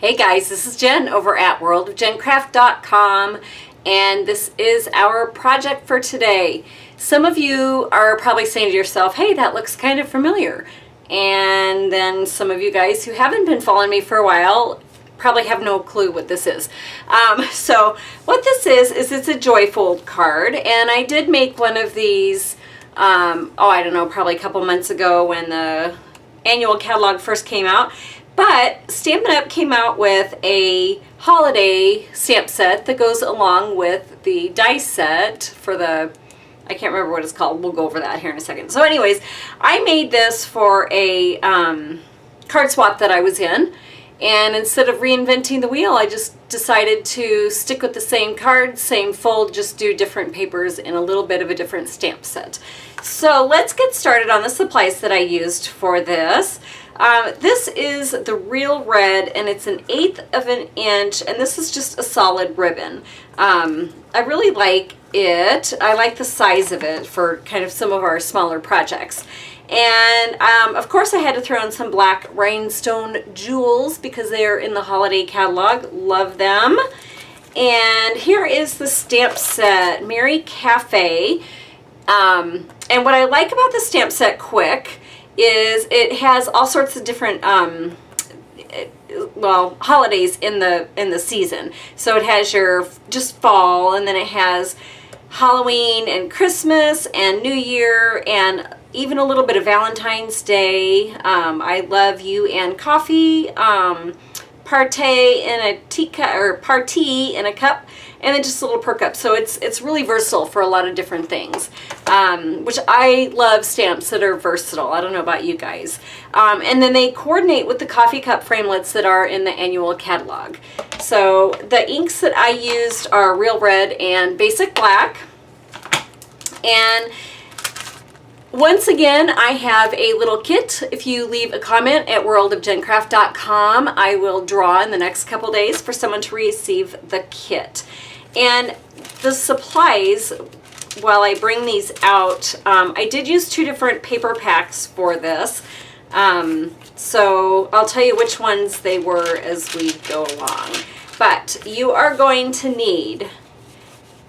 Hey guys, this is Jen over at worldofjencraft.com, and this is our project for today. Some of you are probably saying to yourself, hey, that looks kind of familiar. And then some of you guys who haven't been following me for a while probably have no clue what this is. So what this is it's a Joyfold card, and I did make one of these, I don't know, probably a couple months ago when the annual catalog first came out. But Stampin' Up came out with a holiday stamp set that goes along with the dice set for the, I can't remember what it's called. We'll go over that here in a second. So anyways, I made this for a card swap that I was in. And instead of reinventing the wheel, I just decided to stick with the same card, same fold, just do different papers in a little bit of a different stamp set. So let's get started on the supplies that I used for this. This is the Real Red, and it's 1/8 of an inch, and this is just a solid ribbon. I really like it. I like the size of it for kind of some of our smaller projects. And of course I had to throw in some black rhinestone jewels because they're in the holiday catalog. Love them. And here is the stamp set, Merry Cafe. And what I like about the stamp set quick is it has all sorts of different holidays in the season. So it has your just fall, and then it has Halloween and Christmas and New Year, and even a little bit of Valentine's Day. I love you and coffee, party in a teacup, or party in a cup, and then just a little perk up. So it's really versatile for a lot of different things, which I love stamps that are versatile. I don't know about you guys. And then they coordinate with the coffee cup framelits that are in the annual catalog. So the inks that I used are Real Red and Basic Black. And once again, I have a little kit. If you leave a comment at worldofjencraft.com, I will draw in the next couple days for someone to receive the kit. And the supplies, while I bring these out, I did use 2 different paper packs for this. So I'll tell you which ones they were as we go along. But you are going to need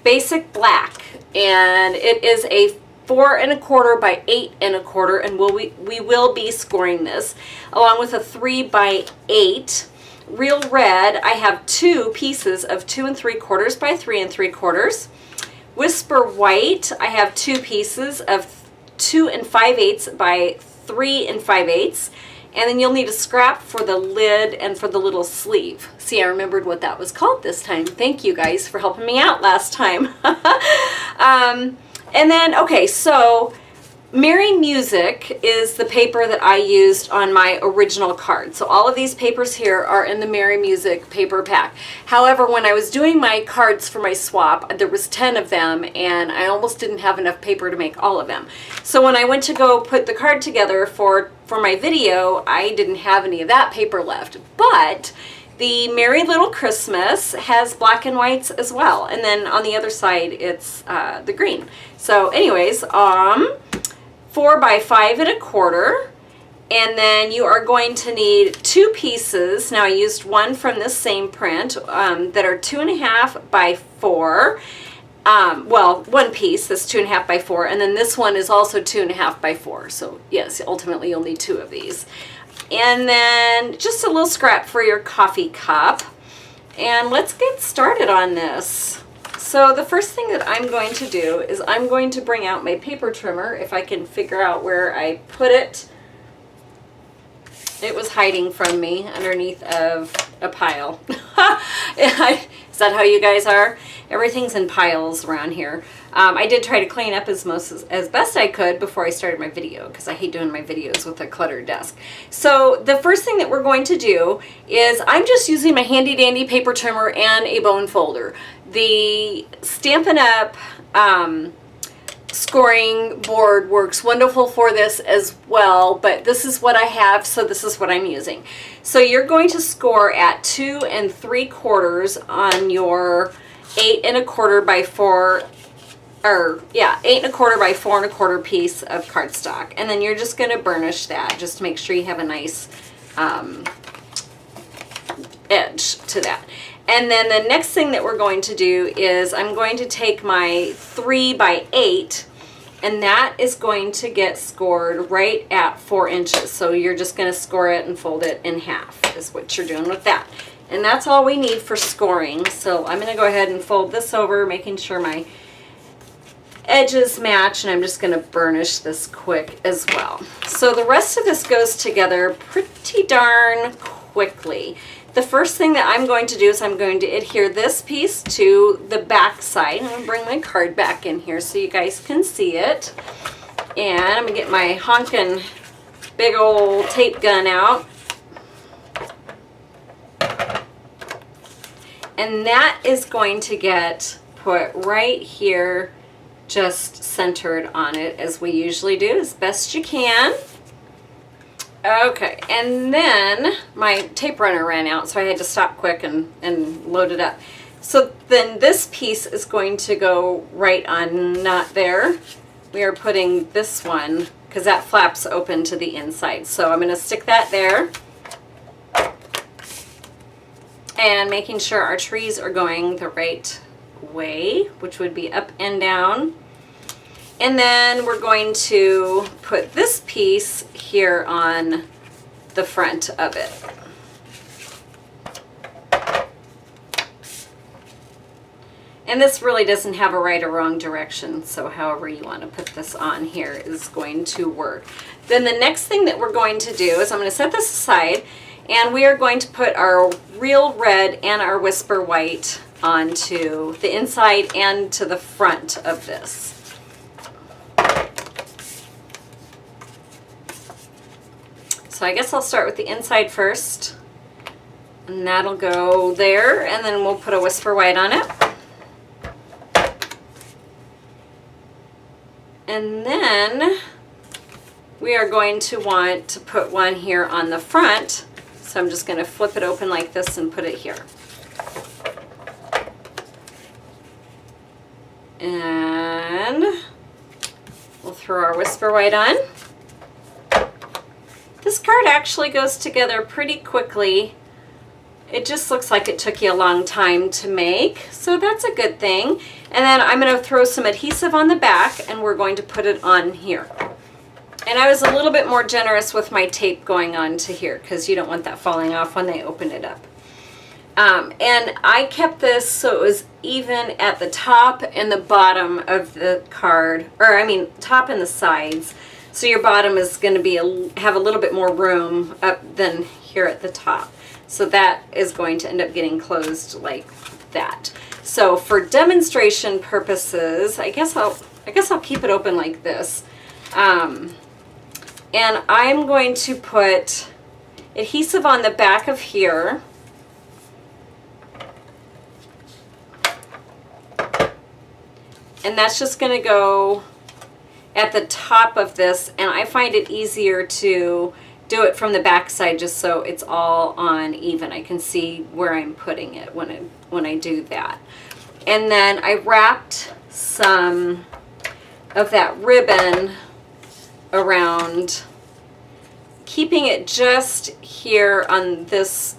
Basic Black, and it is a 4 1/4 by 8 1/4, and we will be scoring this along with a 3 by 8. Real Red, I have 2 pieces of 2 3/4 by 3 3/4. Whisper White, I have 2 pieces of 2 5/8 by 3 5/8. And then you'll need a scrap for the lid and for the little sleeve. See, I remembered what that was called this time. Thank you guys for helping me out last time. And then, okay, so Merry Music is the paper that I used on my original card. So all of these papers here are in the Merry Music paper pack. However, when I was doing my cards for my swap, there was 10 of them, and I almost didn't have enough paper to make all of them. So when I went to go put the card together for my video, I didn't have any of that paper left. But the Merry Little Christmas has black and whites as well. And then on the other side, it's the green. So anyways, 4 by 5 1/4, and then you are going to need 2 pieces. Now I used one from this same print that are 2 1/2 by 4. One piece that's 2 1/2 by 4, and then this one is also 2 1/2 by 4. So yes, ultimately you'll need 2 of these. And then just a little scrap for your coffee cup. And let's get started on this. So the first thing that I'm going to do is I'm going to bring out my paper trimmer, if I can figure out where I put it. It was hiding from me underneath of a pile. Is that how you guys are? Everything's in piles around here. I did try to clean up as best I could before I started my video, because I hate doing my videos with a cluttered desk. So the first thing that we're going to do is I'm just using my handy dandy paper trimmer and a bone folder. The Stampin' Up scoring board works wonderful for this as well, but this is what I have, so this is what I'm using. So you're going to score at 2 3/4 on your 8 1/4 by 4, or yeah, 8 1/4 by 4 1/4 piece of cardstock, and then you're just going to burnish that just to make sure you have a nice edge to that. And then the next thing that we're going to do is I'm going to take my 3x8, and that is going to get scored right at 4 inches. So you're just going to score it and fold it in half is what you're doing with that. And that's all we need for scoring. So I'm going to go ahead and fold this over, making sure my edges match, and I'm just going to burnish this quick as well. So the rest of this goes together pretty darn quickly. The first thing that I'm going to do is I'm going to adhere this piece to the back side. I'm going to bring my card back in here so you guys can see it. And I'm going to get my honkin' big old tape gun out. And that is going to get put right here, just centered on it as we usually do, as best you can. Okay, and then my tape runner ran out, so I had to stop quick and load it up. So then this piece is going to go right on, not there. We are putting this one, because that flaps open to the inside. So I'm going to stick that there. And making sure our trees are going the right way, which would be up and down. And then we're going to put this piece here on the front of it. And this really doesn't have a right or wrong direction, so however you want to put this on here is going to work. Then the next thing that we're going to do is I'm going to set this aside, and we are going to put our real red and our whisper white onto the inside and to the front of this. So I guess I'll start with the inside first, and that'll go there, and then we'll put a whisper white on it. And then we are going to want to put one here on the front. So I'm just going to flip it open like this and put it here. And we'll throw our whisper white on. This card actually goes together pretty quickly. It just looks like it took you a long time to make, so that's a good thing. And then I'm going to throw some adhesive on the back, and we're going to put it on here. And I was a little bit more generous with my tape going on to here because you don't want that falling off when they open it up. And I kept this so it was even at the top and the bottom of the card, or I mean top and the sides. So your bottom is going to be have a little bit more room up than here at the top. So that is going to end up getting closed like that. So for demonstration purposes, I guess I'll keep it open like this. And I'm going to put adhesive on the back of here. And that's just going to go at the top of this, and I find it easier to do it from the back side just so it's all on even. I can see where I'm putting it when I do that. And then I wrapped some of that ribbon around, keeping it just here on this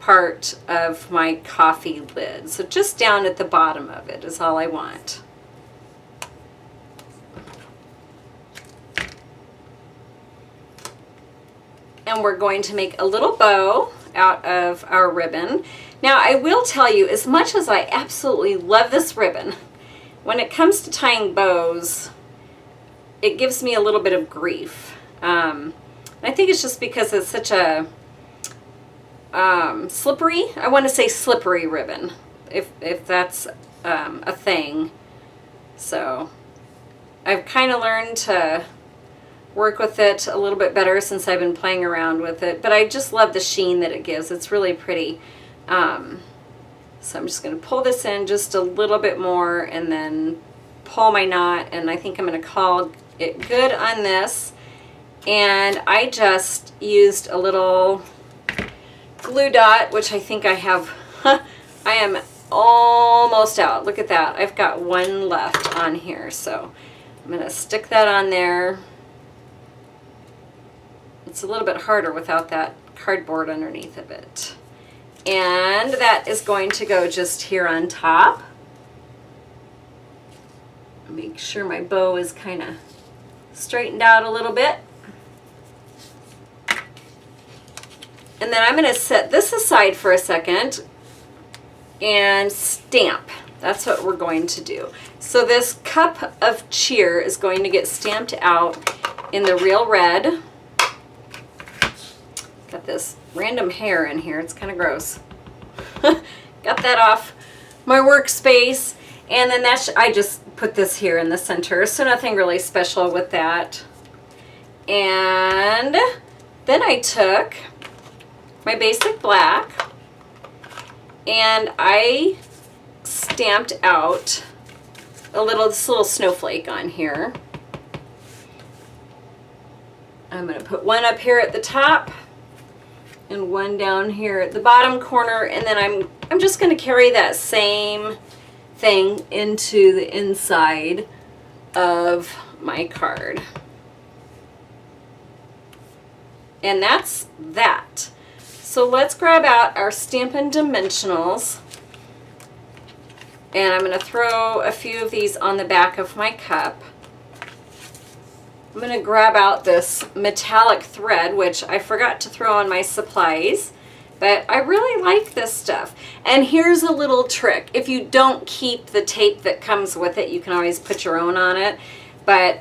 part of my coffee lid. So just down at the bottom of it is all I want. And we're going to make a little bow out of our ribbon. Now I will tell you, as much as I absolutely love this ribbon, when it comes to tying bows, it gives me a little bit of grief. I think it's just because it's such a slippery, I want to say slippery ribbon, if that's a thing. So I've kind of learned to work with it a little bit better since I've been playing around with it, but I just love the sheen that it gives. It's really pretty. So I'm just going to pull this in just a little bit more and then pull my knot, and I think I'm going to call it good on this. And I just used a little glue dot, which I think I have. I am almost out. Look at that. I've got one left on here, so I'm going to stick that on there. It's a little bit harder without that cardboard underneath of it. And that is going to go just here on top. Make sure my bow is kind of straightened out a little bit. And then I'm going to set this aside for a second and stamp. That's what we're going to do. So this cup of cheer is going to get stamped out in the real red. Got this random hair in here. It's kind of gross. Got that off my workspace. And then I just put this here in the center. So nothing really special with that. And then I took my basic black and I stamped out this little snowflake on here. I'm going to put one up here at the top and one down here at the bottom corner, and then I'm just going to carry that same thing into the inside of my card. And that's that. So let's grab out our Stampin' Dimensionals, and I'm going to throw a few of these on the back of my cup. I'm going to grab out this metallic thread, which I forgot to throw on my supplies, but I really like this stuff. And here's a little trick. If you don't keep the tape that comes with it, you can always put your own on it, but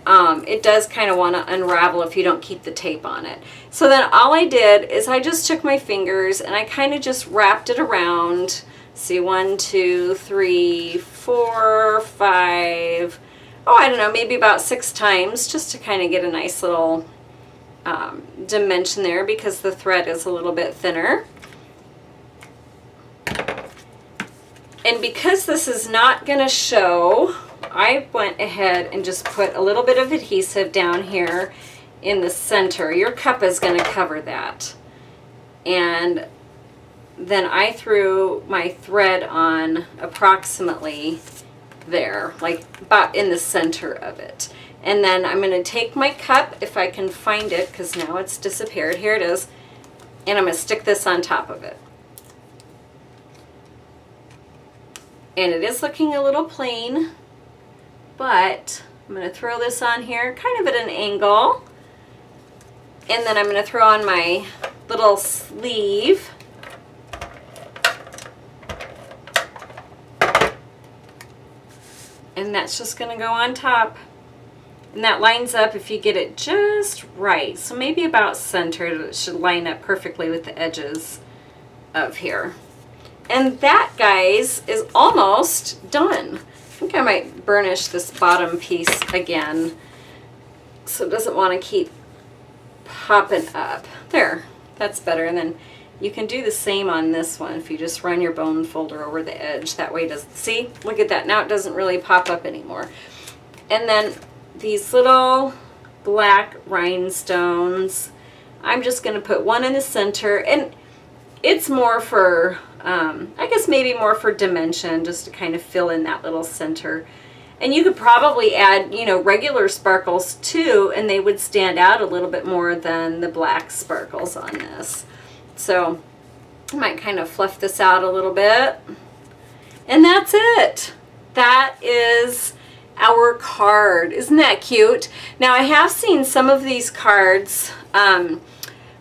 it does kind of want to unravel if you don't keep the tape on it. So then all I did is I just took my fingers and I kind of just wrapped it around. See, 1, 2, 3, 4, 5, I don't know, maybe about 6 times, just to kind of get a nice little dimension there, because the thread is a little bit thinner. And because this is not going to show, I went ahead and just put a little bit of adhesive down here in the center. Your cup is going to cover that. And then I threw my thread on approximately there, like about in the center of it. And then I'm going to take my cup, if I can find it, because now it's disappeared. Here it is. And I'm going to stick this on top of it. And it is looking a little plain, but I'm going to throw this on here kind of at an angle. And then I'm going to throw on my little sleeve. And that's just going to go on top. And that lines up if you get it just right. So maybe about centered. It should line up perfectly with the edges of here. And that, guys, is almost done. I think I might burnish this bottom piece again so it doesn't want to keep popping up. There, that's better. And then you can do the same on this one if you just run your bone folder over the edge. That way it doesn't, see, look at that. Now it doesn't really pop up anymore. And then these little black rhinestones, I'm just going to put one in the center. And it's more for, I guess maybe more for dimension, just to kind of fill in that little center. And you could probably add, you know, regular sparkles too, and they would stand out a little bit more than the black sparkles on this. So I might kind of fluff this out a little bit. And that's it. That is our card. Isn't that cute? Now, I have seen some of these cards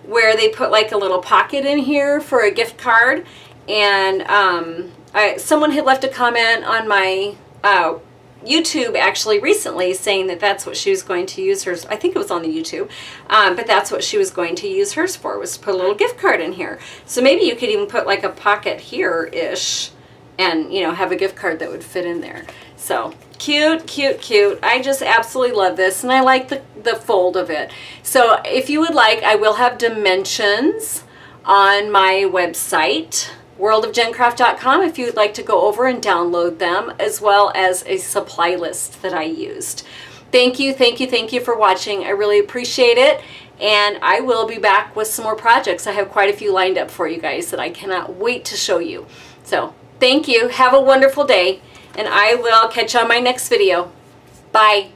where they put like a little pocket in here for a gift card. And someone had left a comment on my YouTube actually recently saying that that's what she was going to use hers. I think it was on the YouTube, but that's what she was going to use hers for, was to put a little gift card in here. So maybe you could even put like a pocket here-ish and, you know, have a gift card that would fit in there. So cute, cute, cute. I just absolutely love this, and I like the fold of it. So if you would like, I will have dimensions on my website, worldofjencraft.com, if you'd like to go over and download them, as well as a supply list that I used. Thank you, thank you, thank you for watching. I really appreciate it, and I will be back with some more projects. I have quite a few lined up for you guys that I cannot wait to show you. So thank you, have a wonderful day, and I will catch you on my next video. Bye.